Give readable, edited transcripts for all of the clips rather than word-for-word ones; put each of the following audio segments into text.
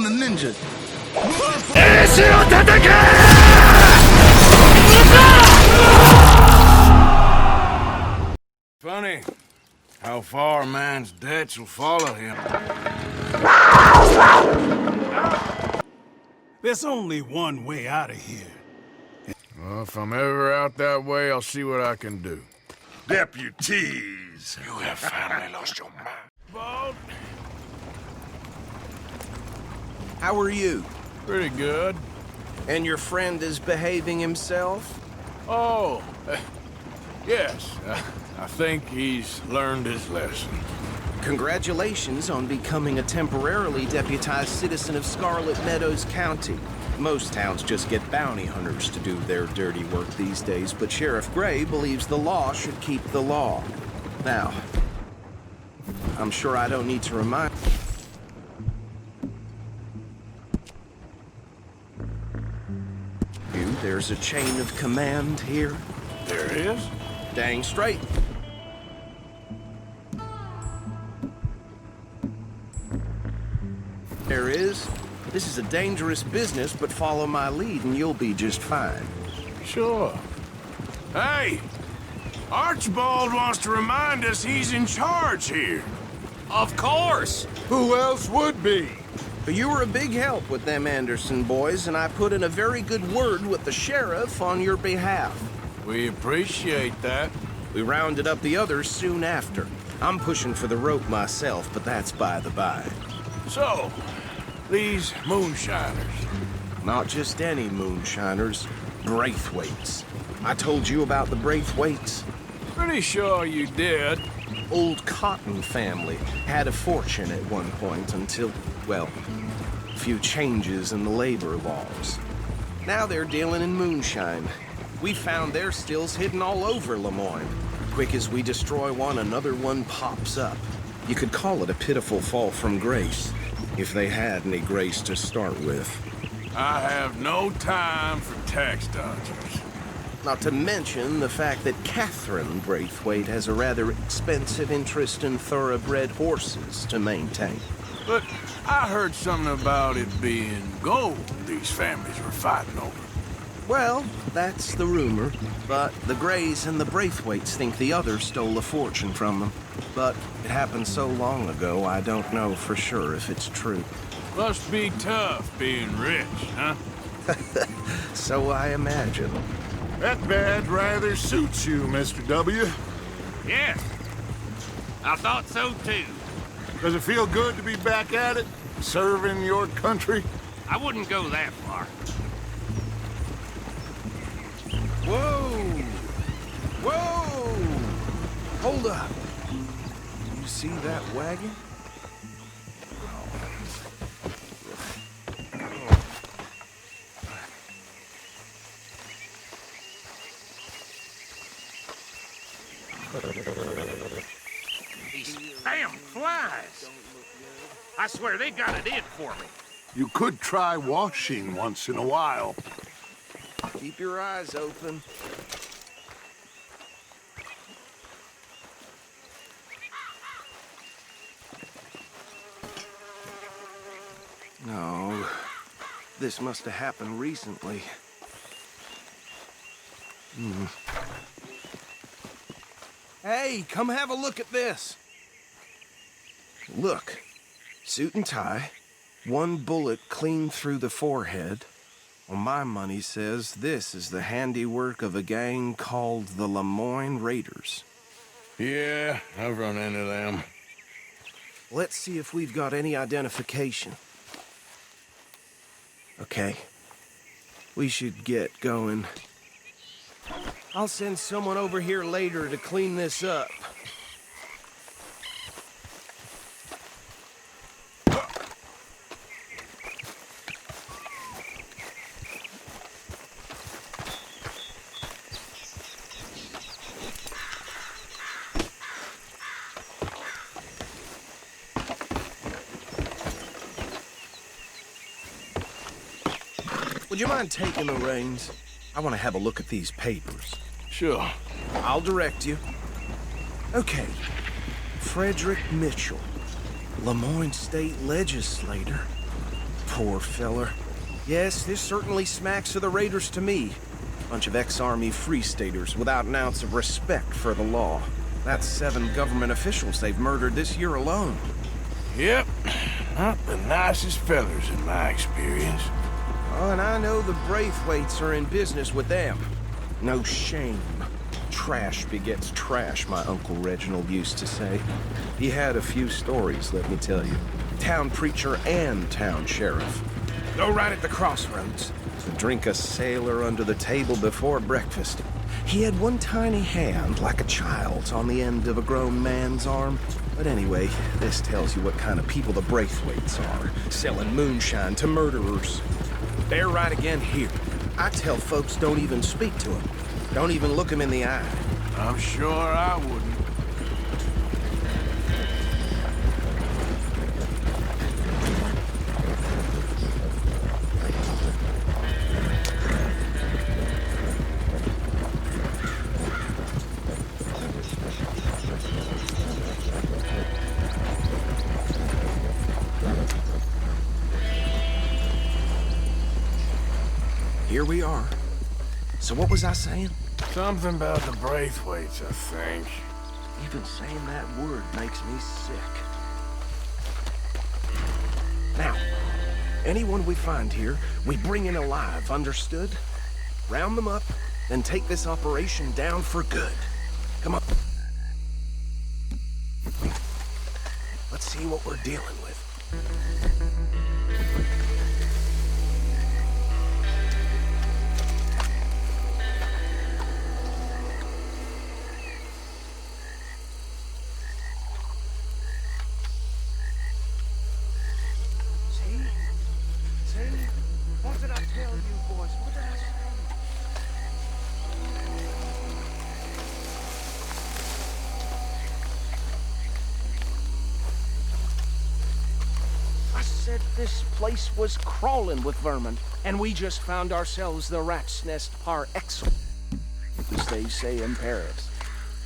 the ninja. Funny how far a man's debts will follow him. There's only one way out of here. Well, if I'm ever out that way, I'll see what I can do. Deputies! You have finally lost your mind. Boat? How are you? Pretty good. And your friend is behaving himself? Oh, yes. I think he's learned his lesson. Congratulations on becoming a temporarily deputized citizen of Scarlet Meadows County. Most towns just get bounty hunters to do their dirty work these days, but Sheriff Gray believes the law should keep the law. Now, I'm sure I don't need to remind you there's a chain of command here. There is? Dang straight. There is. This is a dangerous business, but follow my lead and you'll be just fine. Sure. Hey! Archibald wants to remind us he's in charge here. Of course! Who else would be? But you were a big help with them Anderson boys, and I put in a very good word with the sheriff on your behalf. We appreciate that. We rounded up the others soon after. I'm pushing for the rope myself, but that's by the by. So, these moonshiners. Not just any moonshiners, Braithwaites. I told you about the Braithwaites. Pretty sure you did. Old Cotton family had a fortune at one point until, well, a few changes in the labor laws. Now they're dealing in moonshine. We found their stills hidden all over Lemoyne. Quick as we destroy one, another one pops up. You could call it a pitiful fall from grace, if they had any grace to start with. I have no time for tax dodgers. Not to mention the fact that Catherine Braithwaite has a rather expensive interest in thoroughbred horses to maintain. But I heard something about it being gold these families were fighting over. Well, that's the rumor, but the Grays and the Braithwaites think the others stole a fortune from them. But it happened so long ago, I don't know for sure if it's true. Must be tough being rich, huh? So I imagine. That badge rather suits you, Mr. W. Yes. I thought so too. Does it feel good to be back at it? Serving your country? I wouldn't go that far. Whoa! Whoa! Hold up. You see that wagon? These damn flies. I swear they got it in for me. You could try washing once in a while. Keep your eyes open. No, this must have happened recently. Hey, come have a look at this. Look, suit and tie, one bullet clean through the forehead. Well, my money says this is the handiwork of a gang called the Lemoyne Raiders. Yeah, I've run into them. Let's see if we've got any identification. Okay. We should get going. I'll send someone over here later to clean this up. Would you mind taking the reins? I want to have a look at these papers. Sure. I'll direct you. Okay. Frederick Mitchell, Lemoyne State Legislator. Poor feller. Yes, this certainly smacks of the Raiders to me. Bunch of ex-army free staters without an ounce of respect for the law. That's 7 government officials they've murdered this year alone. Yep, not the nicest fellers in my experience. Oh, and I know the Braithwaites are in business with them. No shame. Trash begets trash, my Uncle Reginald used to say. He had a few stories, let me tell you. Town preacher and town sheriff. Go right at the crossroads. To drink a sailor under the table before breakfast. He had one tiny hand, like a child's, on the end of a grown man's arm. But anyway, this tells you what kind of people the Braithwaites are. Selling moonshine to murderers. They're right again here. I tell folks don't even speak to them. Don't even look them in the eye. I'm sure I wouldn't. Here we are. So what was I saying? Something about the Braithwaites, I think. Even saying that word makes me sick. Now, anyone we find here, we bring in alive, understood? Round them up, then take this operation down for good. Come on. Let's see what we're dealing with. What did I tell you, boys? What did I say? I said this place was crawling with vermin, and we just found ourselves the rat's nest par excellence, as they say in Paris.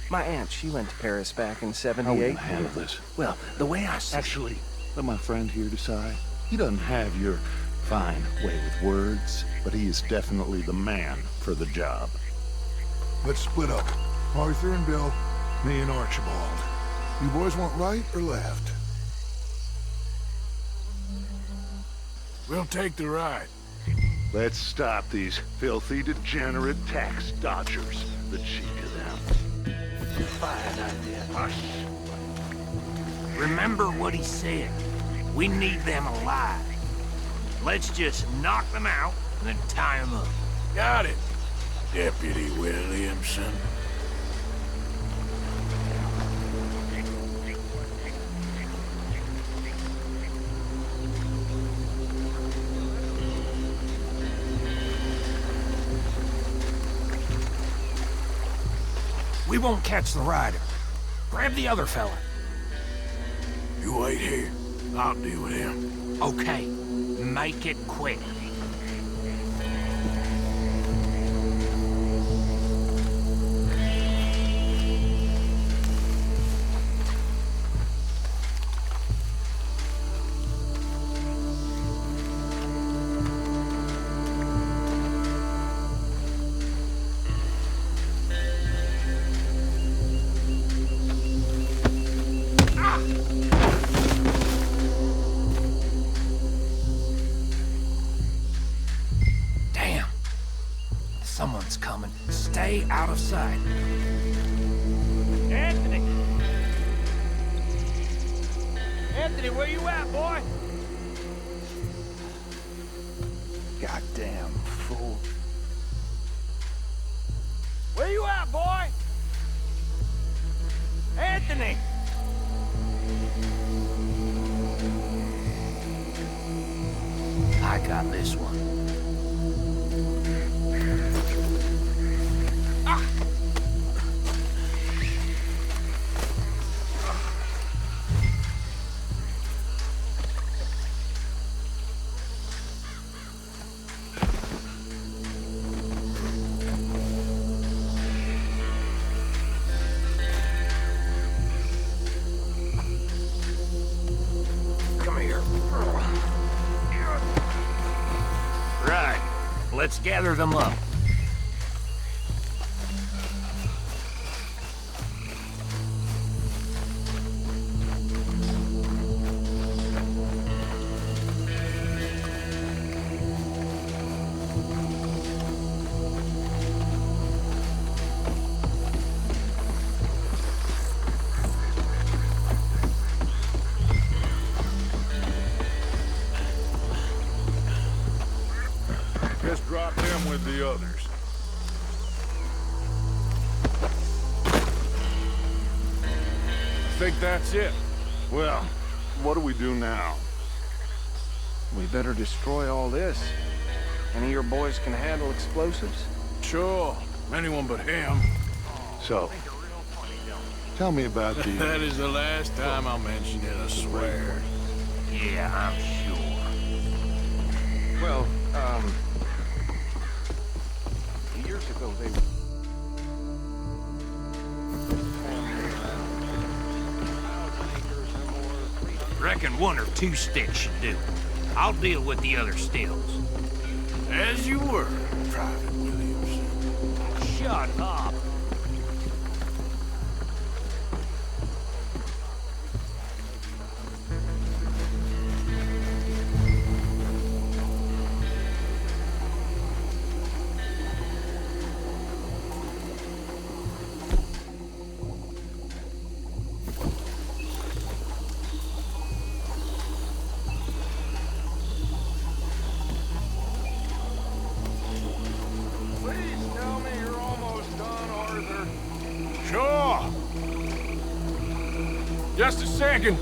My aunt, she went to Paris back in '78. How are we gonna handle this? Well, the way I see Actually, let my friend here decide. He doesn't have your fine way with words, but he is definitely the man for the job. Let's split up. Arthur and Bill, me and Archibald. You boys want right or left? We'll take the ride. Let's stop these filthy, degenerate tax dodgers. The cheek of them. Fine idea. Hush. Remember what he said. We need them alive. Let's just knock them out and then tie them up. Got it, Deputy Williamson. We won't catch the rider. Grab the other fella. You wait here. I'll deal with him. Okay, make it quick. Someone's coming. Stay out of sight. Anthony! Anthony, where you at, boy? Goddamn fool. Where you at, boy? Anthony! I got this one. Come here. Let's gather them up. Just drop him with the others. I think that's it. Well, what do we do now? We better destroy all this. Any of your boys can handle explosives? Sure. Anyone but him. So, tell me about the... That is the last time I'll mention it, I swear. Yeah, I'm sure. Well, years ago they... Reckon one or two sticks should do. I'll deal with the other stills. As you were, Private Williams. Shut up. Sure. Just a second.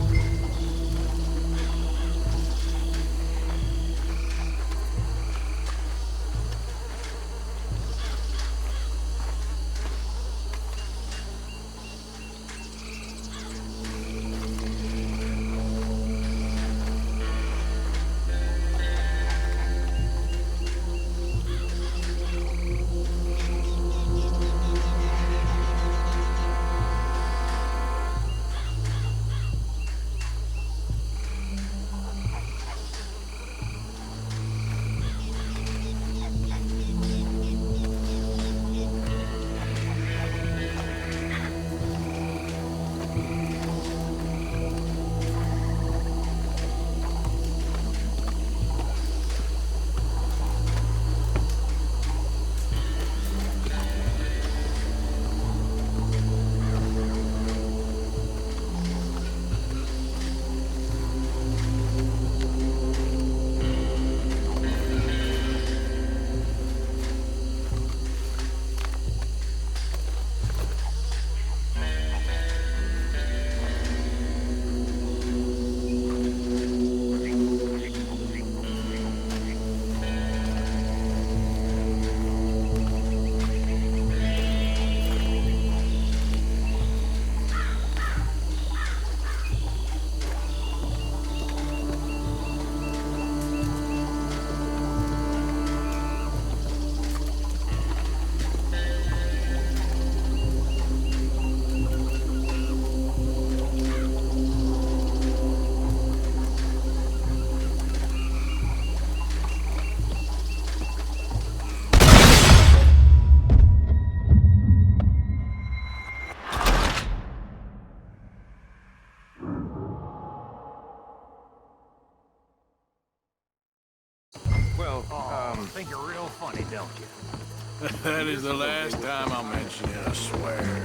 Think you're real funny, don't you? That is the last time I'll mention it, I swear.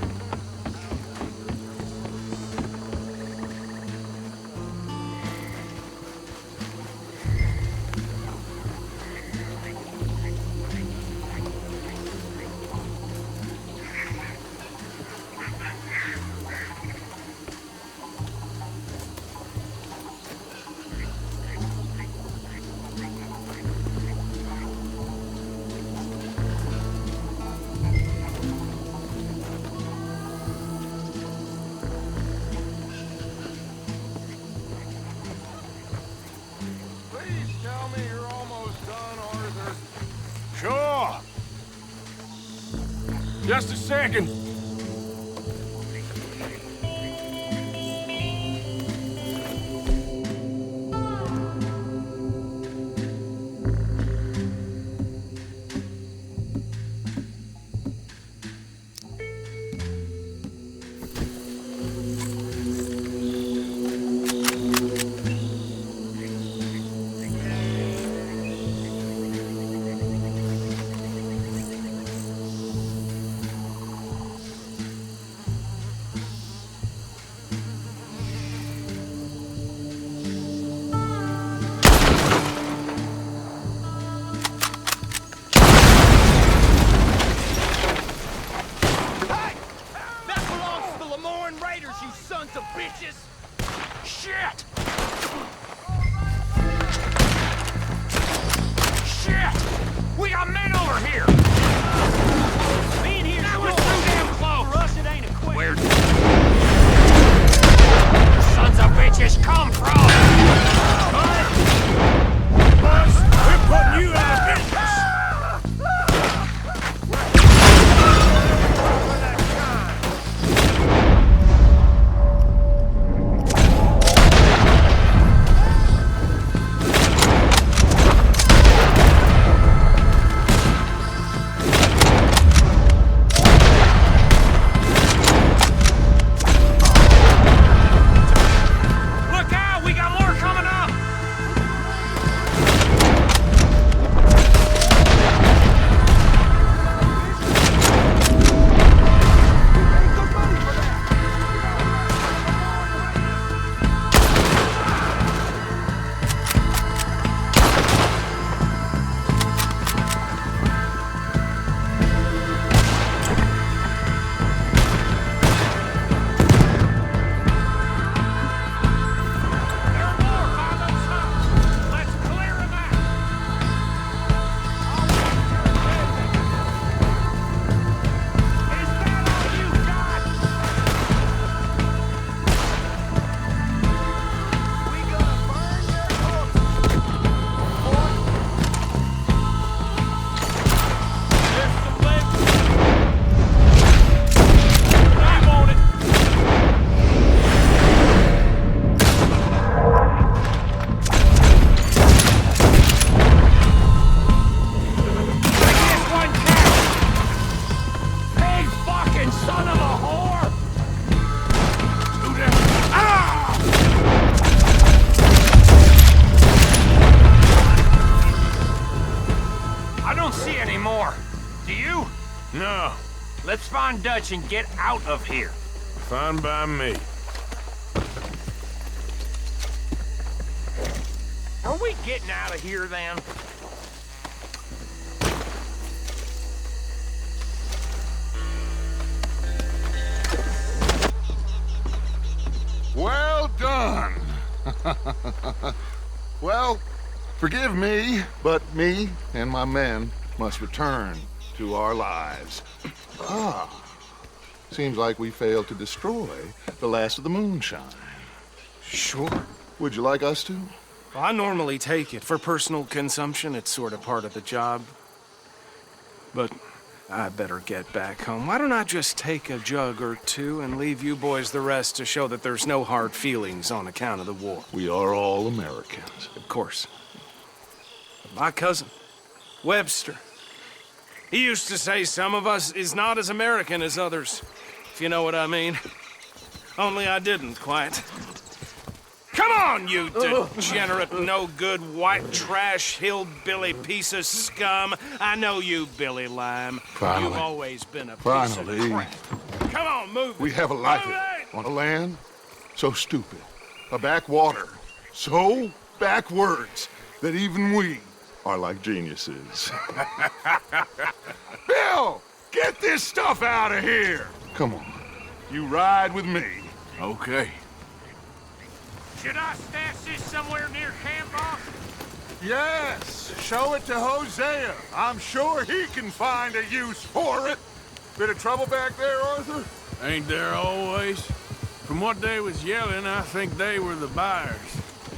Sure. Just a second. Let's find Dutch and get out of here. Fine by me. Are we getting out of here, then? Well done. Well, forgive me, but me and my men must return to our lives. Seems like we failed to destroy the last of the moonshine. Sure. Would you like us to? I normally take it. For personal consumption, it's sort of part of the job. But I better get back home. Why don't I just take a jug or two and leave you boys the rest to show that there's no hard feelings on account of the war? We are all Americans. Of course. My cousin, Webster, he used to say some of us is not as American as others, if you know what I mean. Only I didn't quite. Come on, you degenerate, no-good, white trash, hillbilly piece of scum. I know you, Billy Lime. Finally. You've always been a piece Finally. of crap. Come on, move We it. have a life Move it! on a land so stupid, a backwater so backwards that even we are like geniuses. Bill, get this stuff out of here! Come on, you ride with me. Okay. Should I stash this somewhere near camp, boss? Yes, show it to Hosea. I'm sure he can find a use for it. Bit of trouble back there, Arthur? Ain't there always? From what they was yelling, I think they were the buyers.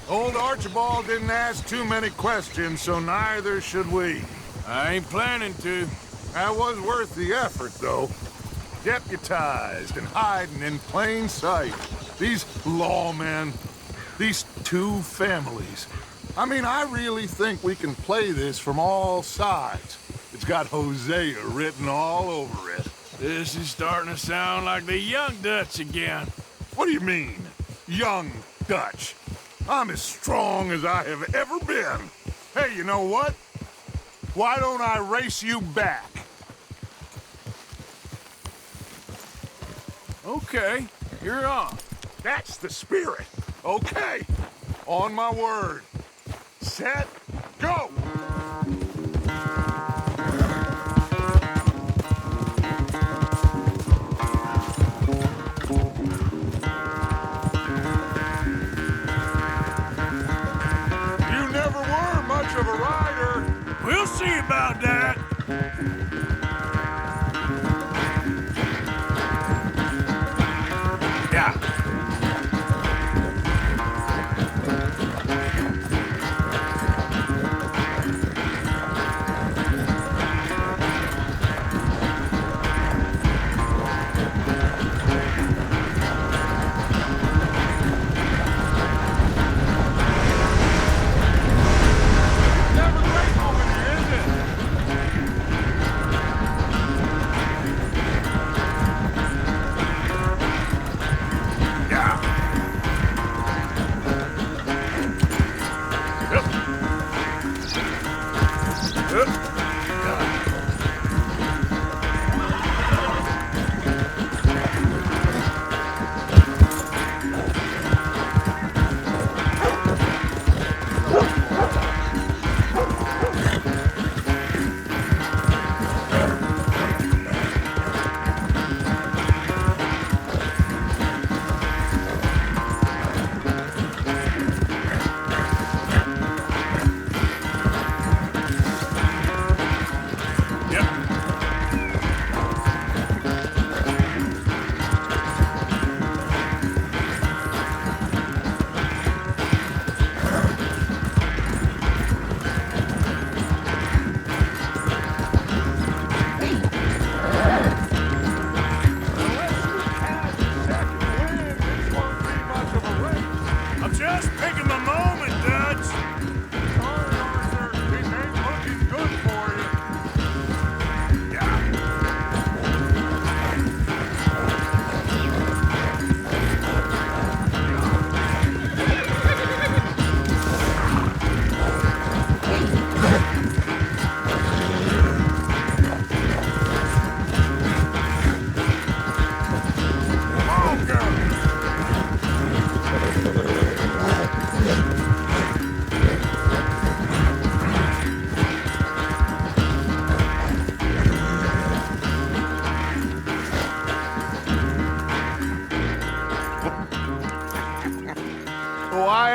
Old Archibald didn't ask too many questions, so neither should we. I ain't planning to. That was worth the effort, though. Deputized and hiding in plain sight. These lawmen, these two families. I mean, I really think we can play this from all sides. It's got Hosea written all over it. This is starting to sound like the young Dutch again. What do you mean, young Dutch? I'm as strong as I have ever been. Hey, you know what? Why don't I race you back? Okay, you're on. That's the spirit. Okay, on my word. Set, go! You never were much of a rider. We'll see about that. Yeah. Never great over here, is it?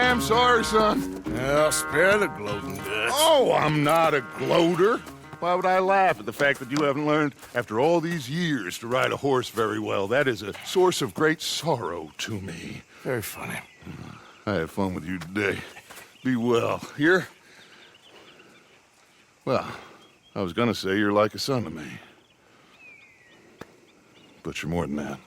damn sorry, son. Well, spare the gloating guts. Oh, I'm not a gloater. Why would I laugh at the fact that you haven't learned, after all these years, to ride a horse very well? That is a source of great sorrow to me. Very funny. I had fun with you today. Be well. Here? Well, I was gonna say you're like a son to me. But you're more than that.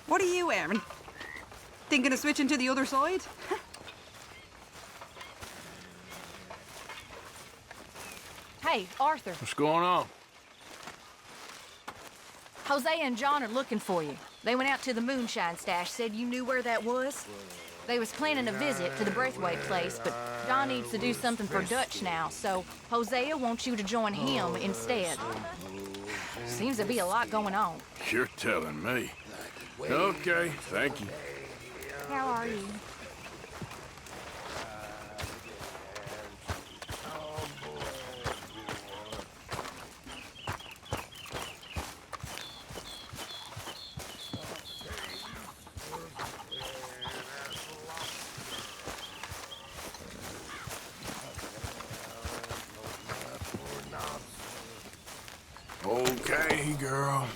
What are you wearing? Thinking of switching to the other side? Hey, Arthur. What's going on? Hosea and John are looking for you. They went out to the moonshine stash, said you knew where that was. They was planning a visit to the Braithwaite place, but John needs to do something for Dutch now, so Hosea wants you to join him instead. Seems to be a lot going on. You're telling me. Okay, thank you. How are you? Okay, girl.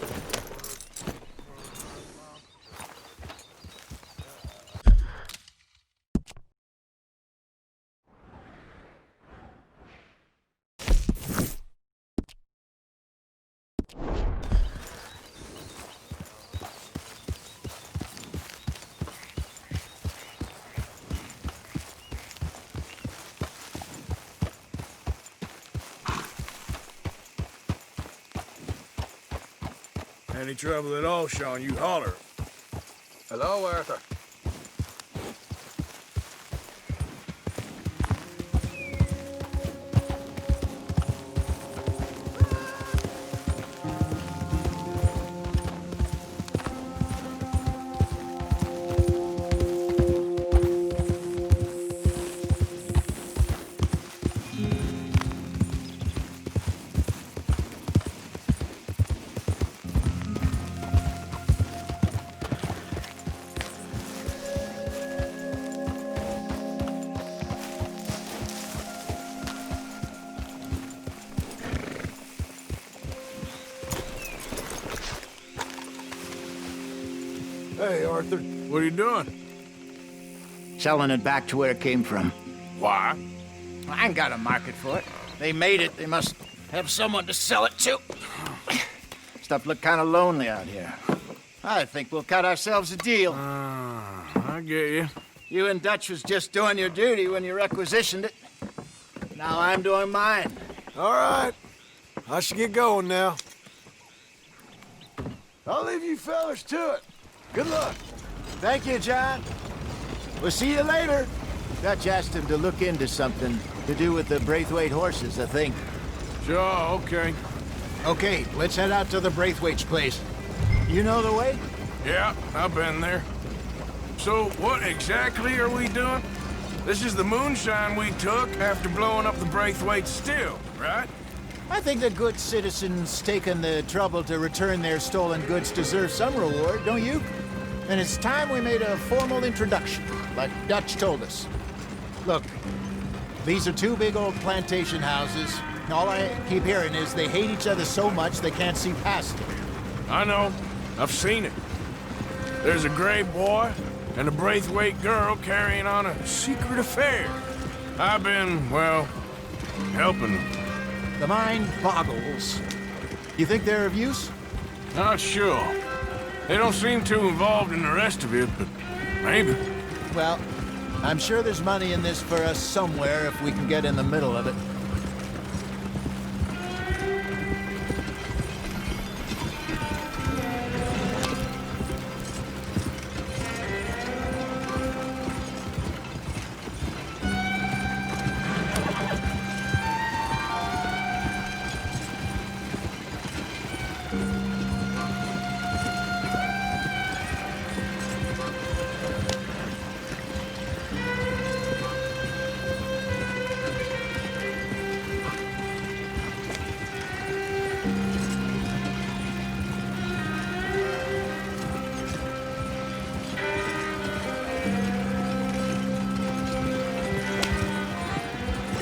Any trouble at all, Sean, you holler. Hello, Arthur. Hey, Arthur. What are you doing? Selling it back to where it came from. Why? I ain't got a market for it. They made it. They must have someone to sell it to. Stuff look kind of lonely out here. I think we'll cut ourselves a deal. I get you. You and Dutch was just doing your duty when you requisitioned it. Now I'm doing mine. All right. I should get going now. I'll leave you fellas to it. Good luck. Thank you, John. We'll see you later. Dutch asked him to look into something to do with the Braithwaite horses, I think. Sure, okay. Okay, let's head out to the Braithwaite's place. You know the way? Yeah, I've been there. So, what exactly are we doing? This is the moonshine we took after blowing up the Braithwaite still, right? I think the good citizens taking the trouble to return their stolen goods deserve some reward, don't you? And it's time we made a formal introduction, like Dutch told us. Look, these are two big old plantation houses. All I keep hearing is they hate each other so much they can't see past it. I know. I've seen it. There's a gray boy and a Braithwaite girl carrying on a secret affair. I've been, well, helping them. The mind boggles. You think they're of use? Not sure. They don't seem too involved in the rest of it, but maybe. Well, I'm sure there's money in this for us somewhere if we can get in the middle of it.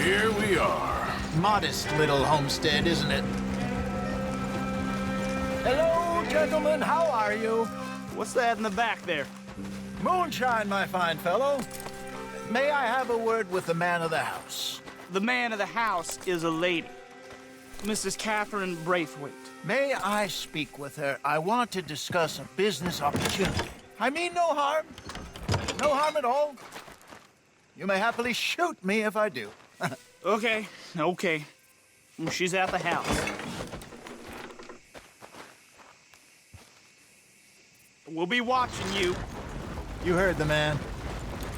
Here we are. Modest little homestead, isn't it? Hello, gentlemen. How are you? What's that in the back there? Moonshine, my fine fellow. May I have a word with the man of the house? The man of the house is a lady. Mrs. Catherine Braithwaite. May I speak with her? I want to discuss a business opportunity. I mean no harm. No harm at all. You may happily shoot me if I do. Okay. She's at the house. We'll be watching you. You heard the man.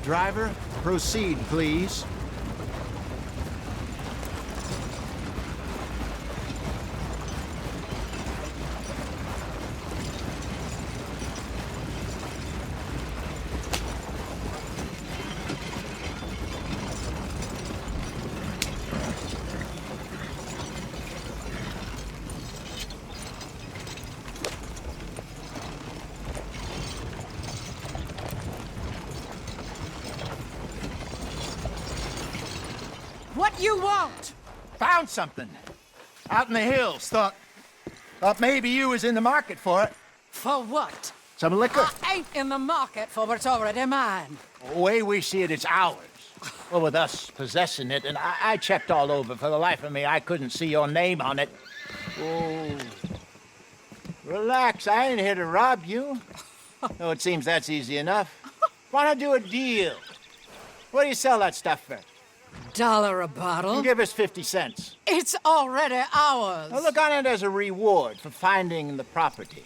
Driver, proceed, please. What you want? Found something. Out in the hills. Thought maybe you was in the market for it. For what? Some liquor. I ain't in the market for what's already mine. The way we see it, it's ours. Well, with us possessing it, and I checked all over. For the life of me, I couldn't see your name on it. Oh. Relax, I ain't here to rob you. No, it seems that's easy enough. Why not do a deal? What do you sell that stuff for? $1 a bottle? You give us 50 cents. It's already ours. Now look on it as a reward for finding the property.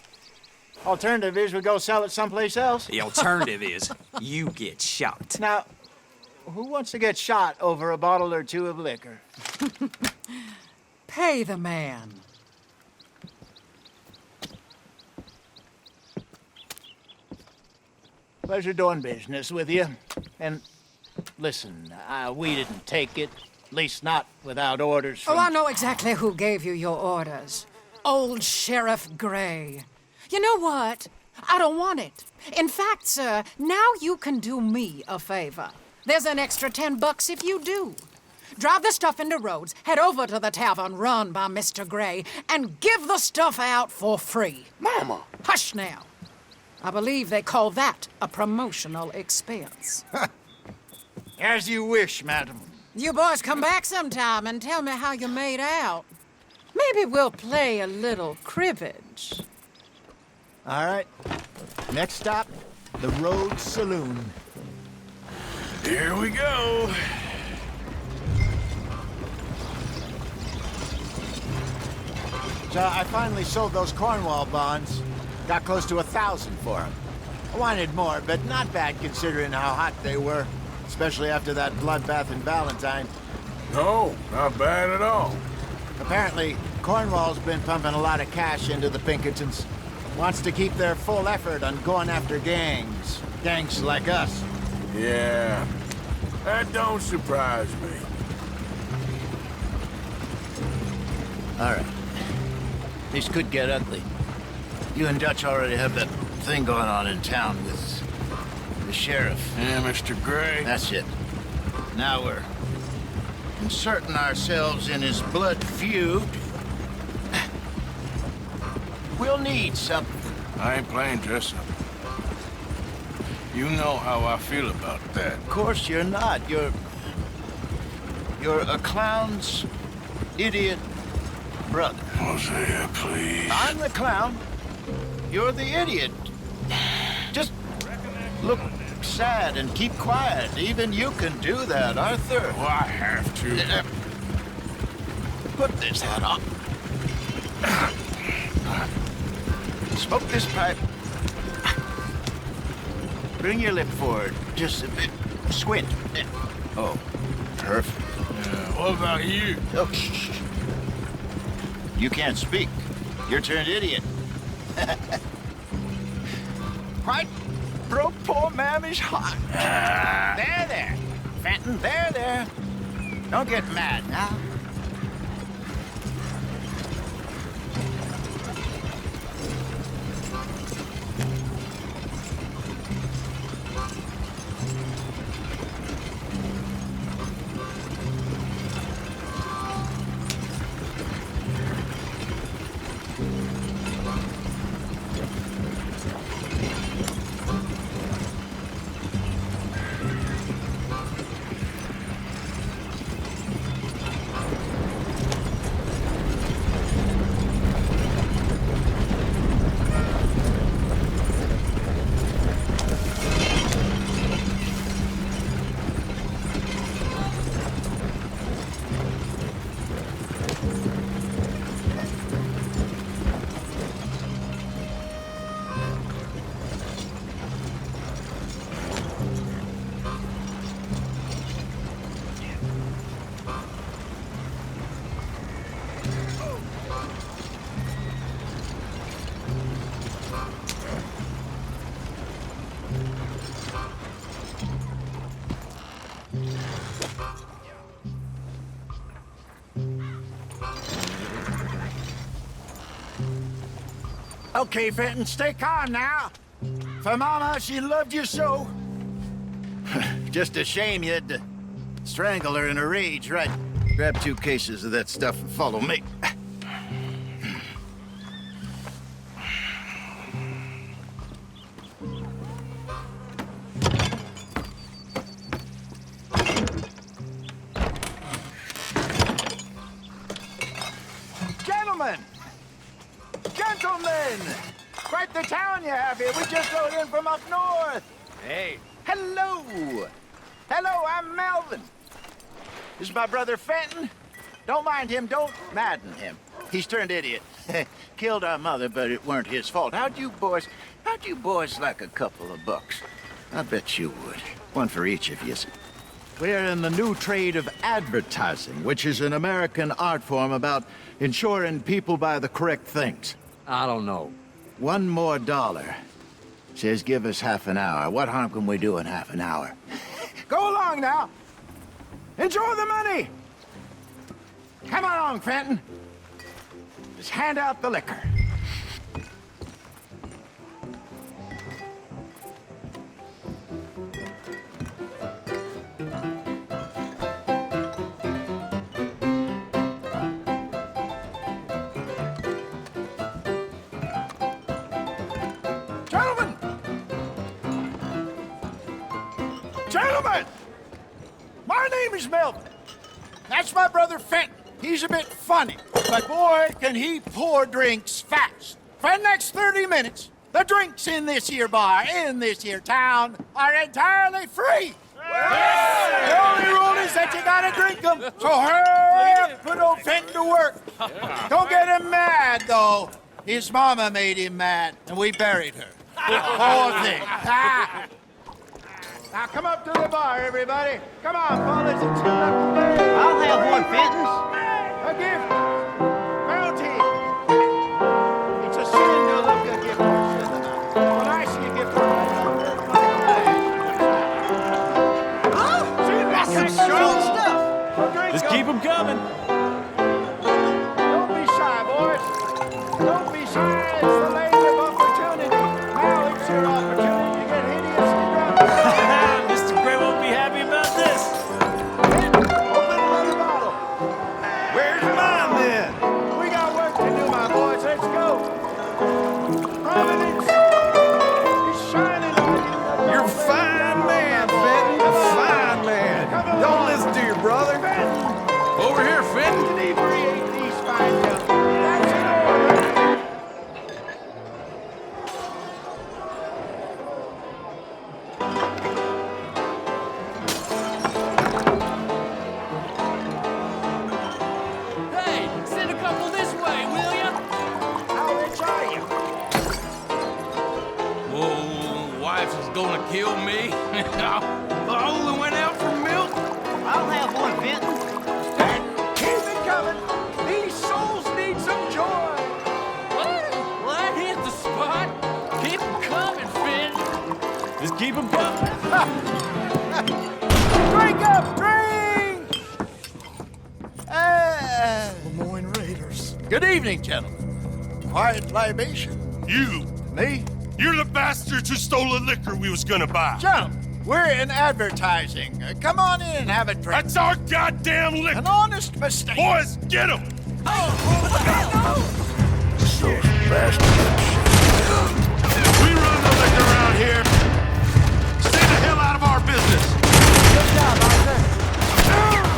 Alternative is we go sell it someplace else. The alternative is you get shot. Now, who wants to get shot over a bottle or two of liquor? Pay the man. Pleasure doing business with you. And listen, we didn't take it. At least not without orders from... Oh, I know exactly who gave you your orders. Old Sheriff Gray. You know what? I don't want it. In fact, sir, now you can do me a favor. There's an extra $10 if you do. Drive the stuff into Rhodes, head over to the tavern run by Mr. Gray, and give the stuff out for free. Mama! Hush now. I believe they call that a promotional expense. As you wish, madam. You boys come back sometime and tell me how you made out. Maybe we'll play a little cribbage. All right. Next stop, the Rhodes Saloon. Here we go. So I finally sold those Cornwall bonds. Got close to 1,000 for them. I wanted more, but not bad considering how hot they were. Especially after that bloodbath in Valentine. No, not bad at all. Apparently, Cornwall's been pumping a lot of cash into the Pinkertons. Wants to keep their full effort on going after gangs. Gangs like us. Yeah, that don't surprise me. All right. This could get ugly. You and Dutch already have that thing going on in town with the sheriff. Yeah, Mr. Gray. That's it. Now we're inserting ourselves in his blood feud. We'll need something. I ain't playing dress-up. You know how I feel about that. Of course you're not. You're a clown's idiot brother. Hosea, please. I'm the clown. You're the idiot. Just look sad and keep quiet. Even you can do that, Arthur. Oh, I have to. Put this hat on. Smoke this pipe. Bring your lip forward. Just a bit. Squint. Oh, perfect. What about you? Oh, you can't speak. You're turned idiot. Right broke poor Mammy's heart. There. Fenton, there. Don't get mad now. Okay, Fenton, stay calm now. For Mama, she loved you so. Just a shame you had to strangle her in a rage, right? Grab 2 cases of that stuff and follow me. Gentlemen! Quite the town you have here. We just rode in from up north. Hey. Hello. Hello, I'm Melvin. This is my brother Fenton. Don't mind him. Don't madden him. He's turned idiot. Killed our mother, but it weren't his fault. How'd you boys like a couple of bucks? I bet you would. One for each of you. We're in the new trade of advertising, which is an American art form about ensuring people buy the correct things. I don't know. $1 more. Says give us half an hour. What harm can we do in half an hour? Go along now. Enjoy the money. Come along, Fenton. Just hand out the liquor. Gentlemen! My name is Melvin. That's my brother Fenton. He's a bit funny, but boy, can he pour drinks fast. For the next 30 minutes, the drinks in this here bar, in this here town, are entirely free. Yes! The only rule is that you gotta drink them. So hurry up, put old Fenton to work. Don't get him mad, though. His mama made him mad, and we buried her. Poor thing. Now come up to the bar, everybody. Come on, fellas, and sit up. I'll have one, Fenton. A gift. Bounty. It's a sin to look a gift horse in the mouth. When I see a gift horse, see, that's some strong stuff. Just keep them coming. Don't be shy, boys. Don't be shy. It's the land of opportunity. Now it's your opportunity to get hideously drunk. Mr. Gray won't be happy about this. Open another bottle. Where's mine, then? are you? Whoa, wife is gonna kill me. I only went out for milk. I'll have one, Fenton. Keep it coming. These souls need some joy. Well, that hit the spot. Keep them coming, Fenton. Just keep them coming. Drink up, drink! Lemoyne Raiders. Good evening, gentlemen. Quiet libation. You! Me? You're the bastards who stole the liquor we was gonna buy. Gentlemen, we're in advertising. Come on in and have a drink. That's our goddamn liquor! An honest mistake. Boys, get him! Those bastards. We run the liquor around here. Stay the hell out of our business. Good job, Arthur.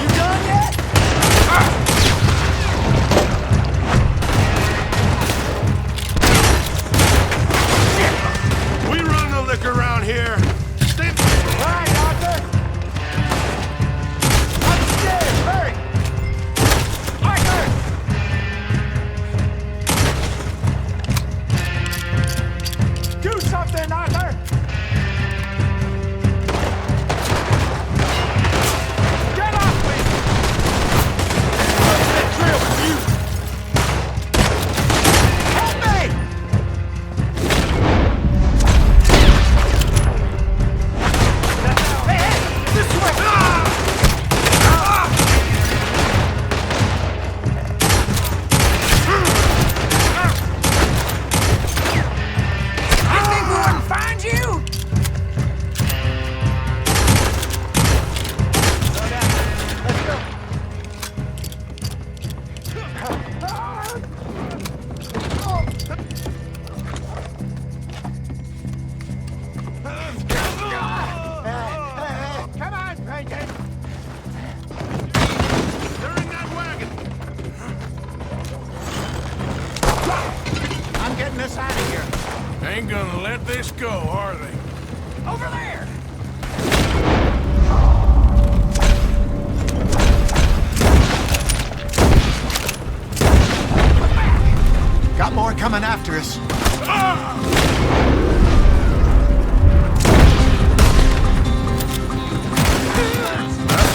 You done yet? We run the liquor around here. Stay... Right, Arthur. Upstairs, hurry. Arthur! Do something, Arthur! Get off me! What's that drill with you? Help me! Hey, hey, this way! I think we wouldn't find you! Let's go. Come on, Pinkerton! They're in that wagon. I'm getting us out of here. Ain't gonna let this go, are they? Over there! Got more coming after us. I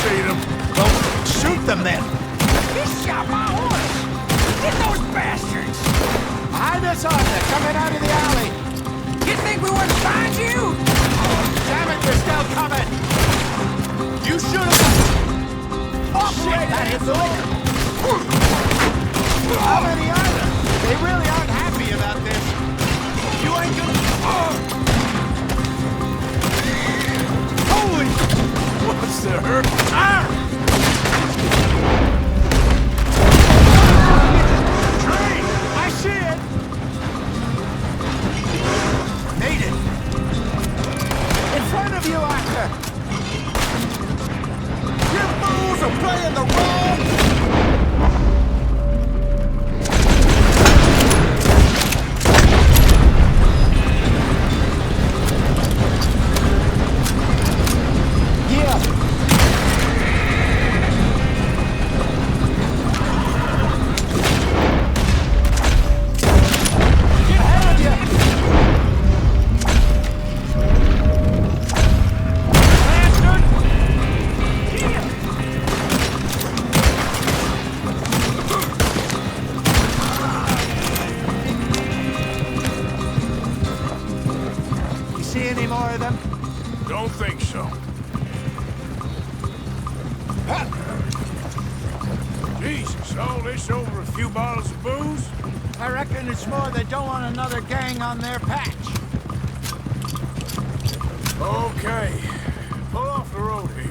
see them. Well, shoot them then. He shot my horse! Get those bastards! Behind us, Arthur, coming out of the alley. You think we wouldn't find you? Damn it, they're still coming. You shoot them. Oh, shit, that hit the liquor. How many are there? They really aren't happy about this. You ain't gonna... Holy... What's the hurt? Train! I see it! Made it! In front of you, Arthur! You fools are playing the wrong... Jesus, all this over a few bottles of booze? I reckon it's more they don't want another gang on their patch. Okay. Pull off the road here.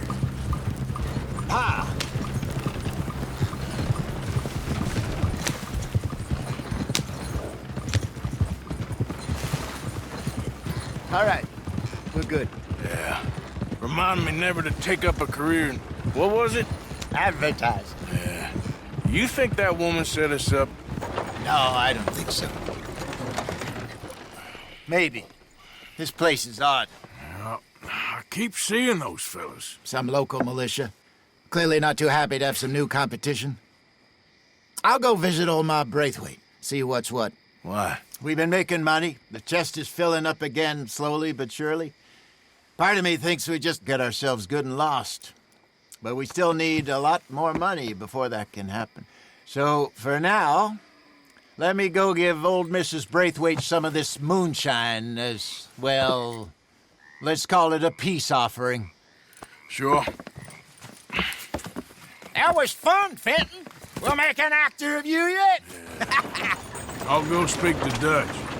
Ah! All right. We're good. Yeah. Remind me never to take up a career in... What was it? Advertising. Yeah. You think that woman set us up? No, I don't think so. Maybe. This place is odd. Well, I keep seeing those fellas. Some local militia. Clearly not too happy to have some new competition. I'll go visit old Ma Braithwaite, see what's what. Why? We've been making money. The chest is filling up again, slowly but surely. Part of me thinks we just get ourselves good and lost. But we still need a lot more money before that can happen. So, for now, let me go give old Mrs. Braithwaite some of this moonshine as, well, let's call it a peace offering. Sure. That was fun, Fenton. We'll make an actor of you yet. I'll go speak to Dutch.